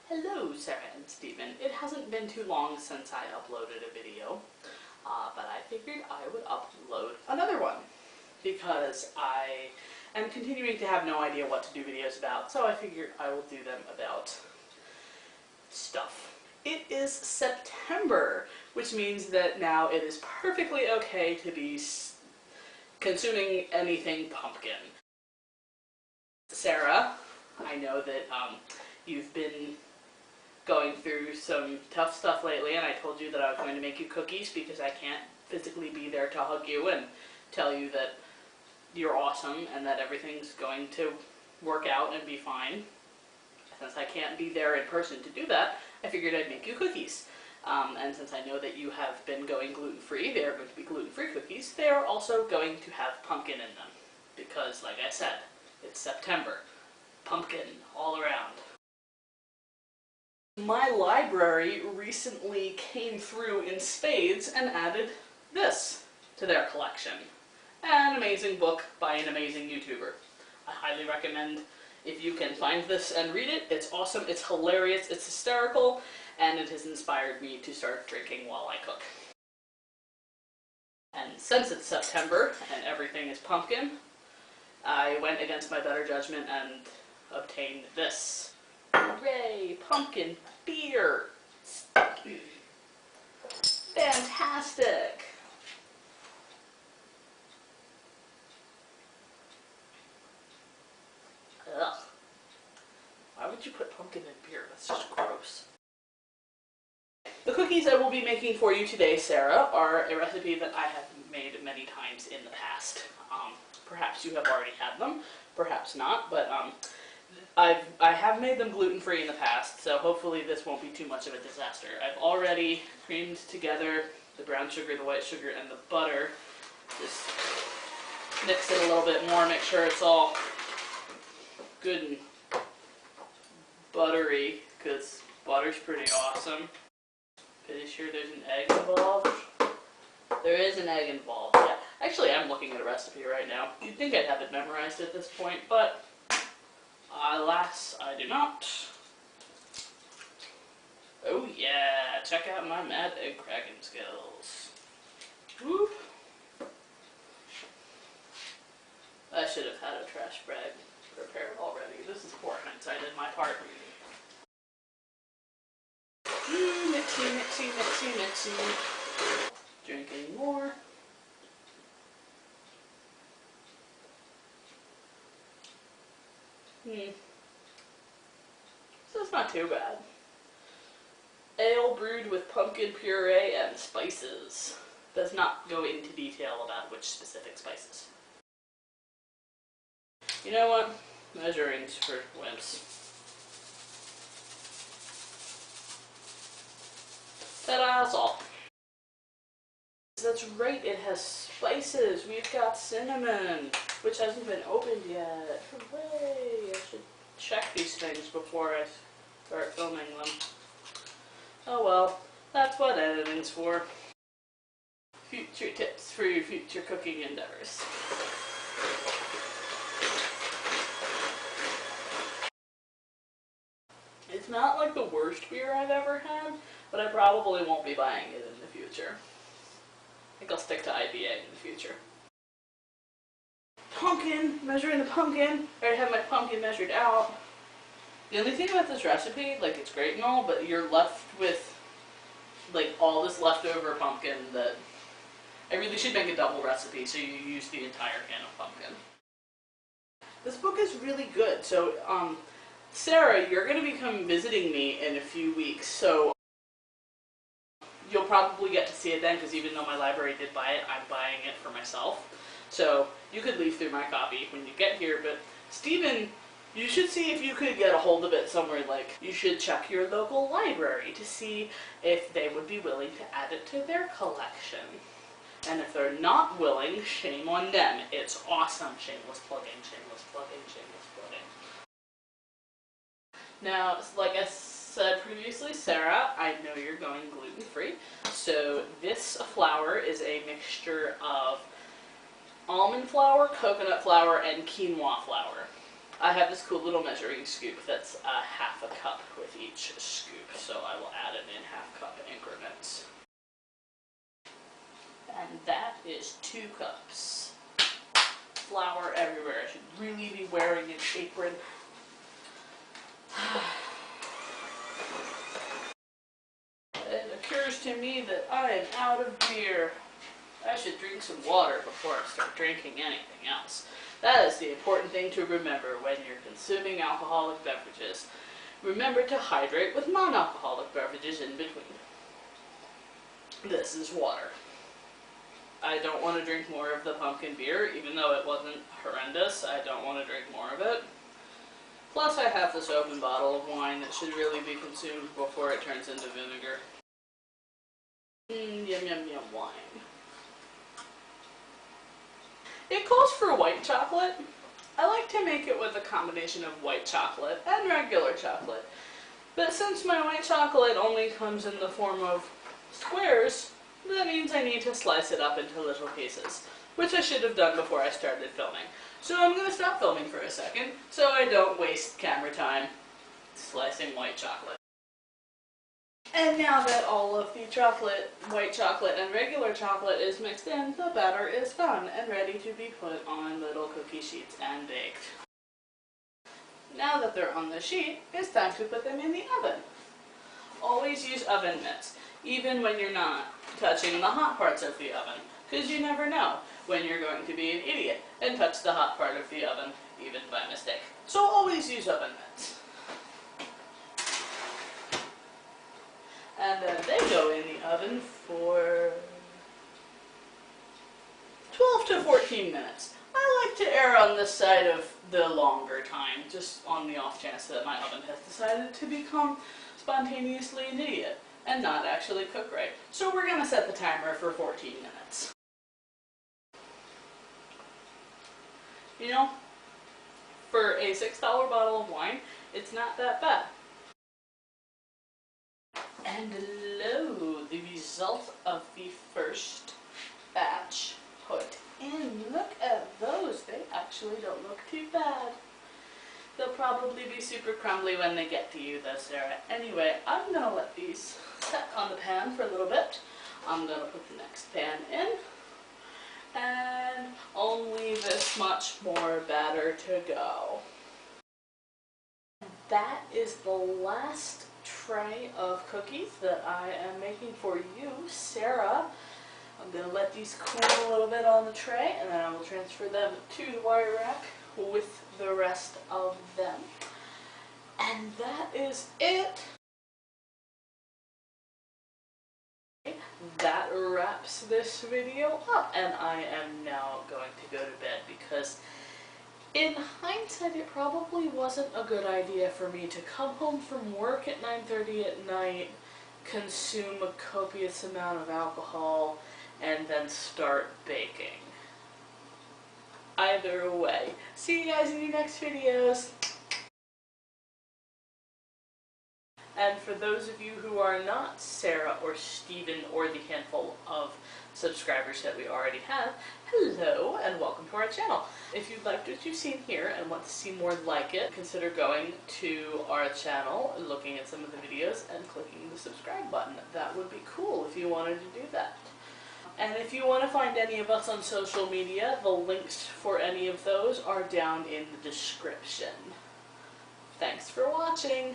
Hello, Sarah and Stephen. It hasn't been too long since I uploaded a video, but I figured I would upload another one because I am continuing to have no idea what to do videos about, so I figured I will do them about stuff. It is September, which means that now it is perfectly okay to be consuming anything pumpkin. Sarah, I know that you've been going through some tough stuff lately, and I told you that I was going to make you cookies because I can't physically be there to hug you and tell you that you're awesome and that everything's going to work out and be fine. Since I can't be there in person to do that, I figured I'd make you cookies. And since I know that you have been going gluten-free, they are going to be gluten-free cookies. They are also going to have pumpkin in them because, like I said, it's September. Pumpkin all around. My library recently came through in spades and added this to their collection. An amazing book by an amazing YouTuber. I highly recommend if you can find this and read it. It's awesome, it's hilarious, it's hysterical, and it has inspired me to start drinking while I cook. And since it's September and everything is pumpkin, I went against my better judgment and obtained this. Hooray! Pumpkin beer! Fantastic! Ugh. Why would you put pumpkin in beer? That's just gross. The cookies I will be making for you today, Sarah, are a recipe that I have made many times in the past. Perhaps you have already had them, perhaps not, but I have made them gluten-free in the past, so hopefully this won't be too much of a disaster. I've already creamed together the brown sugar, the white sugar, and the butter. Just mix it a little bit more, make sure it's all good and buttery, because butter's pretty awesome. Pretty sure there's an egg involved. There is an egg involved, yeah. Actually, I'm looking at a recipe right now. You'd think I'd have it memorized at this point, but alas, I do not. Oh yeah, check out my mad egg cracking skills. Whoop. I should have had a trash bag prepared already. This is poor hindsight in my part. Mixy, mixy, mixy, mixy. Drinking more. So it's not too bad. Ale brewed with pumpkin puree and spices. Does not go into detail about which specific spices. You know what? Measuring's for wimps. Ta-da, salt. That's right, it has spices. We've got cinnamon, which hasn't been opened yet. Hooray! I should check these things before I start filming them. Oh well, that's what editing's for. Future tips for your future cooking endeavors. It's not like the worst beer I've ever had, but I probably won't be buying it in the future. I think I'll stick to IPA in the future. Pumpkin! Measuring the pumpkin! I already have my pumpkin measured out. The only thing about this recipe, like, it's great and all, but you're left with, like, all this leftover pumpkin that I really should make a double recipe so you use the entire can of pumpkin. This book is really good, so, Sarah, you're going to be coming visiting me in a few weeks, so you'll probably get to see it then, because even though my library did buy it, I'm buying it for myself. So you could leaf through my copy when you get here, but Stephen, you should see if you could get a hold of it somewhere. Like, you should check your local library to see if they would be willing to add it to their collection. And if they're not willing, shame on them. It's awesome. Shameless plugging, shameless plugging, shameless plugging. Now, like I said previously, Sarah, I know you're going gluten-free, so this flour is a mixture of almond flour, coconut flour, and quinoa flour. I have this cool little measuring scoop that's half a cup with each scoop, so I will add it in half-cup increments. And that is 2 cups. Flour everywhere. I should really be wearing an apron. It occurs to me that I am out of beer. I should drink some water before I start drinking anything else. That is the important thing to remember when you're consuming alcoholic beverages. Remember to hydrate with non-alcoholic beverages in between. This is water. I don't want to drink more of the pumpkin beer, even though it wasn't horrendous. I don't want to drink more of it. Plus I have this open bottle of wine that should really be consumed before it turns into vinegar. Yum yum yum wine. It calls for white chocolate. I like to make it with a combination of white chocolate and regular chocolate. But since my white chocolate only comes in the form of squares, that means I need to slice it up into little pieces, which I should have done before I started filming. So I'm going to stop filming for a second so I don't waste camera time slicing white chocolate. And now that all of the chocolate, white chocolate and regular chocolate is mixed in, the batter is done and ready to be put on little cookie sheets and baked. Now that they're on the sheet, it's time to put them in the oven. Always use oven mitts, even when you're not touching the hot parts of the oven, because you never know when you're going to be an idiot and touch the hot part of the oven, even by mistake. So always use oven mitts. And then they go in the oven for 12 to 14 minutes. I like to err on this side of the longer time, just on the off chance that my oven has decided to become spontaneously an idiot and not actually cook right. So we're going to set the timer for 14 minutes. You know, for a $6 bottle of wine, it's not that bad. And lo, the result of the first batch put in. Look at those. They actually don't look too bad. They'll probably be super crumbly when they get to you though, Sarah. Anyway, I'm going to let these set on the pan for a little bit. I'm going to put the next pan in. And only this much more batter to go. That is the last tray of cookies that I am making for you, Sarah. I'm going to let these cool a little bit on the tray, and then I will transfer them to the wire rack with the rest of them. And that is it. That wraps this video up, and I am now going to go to bed because in hindsight it probably wasn't a good idea for me to come home from work at 9:30 at night, consume a copious amount of alcohol, and then start baking. Either way, see you guys in your next videos. And for those of you who are not Sarah or Steven or the handful of subscribers that we already have, hello and welcome to our channel. If you liked what you've seen here and want to see more like it, consider going to our channel, looking at some of the videos, and clicking the subscribe button. That would be cool if you wanted to do that. And if you want to find any of us on social media, the links for any of those are down in the description. Thanks for watching!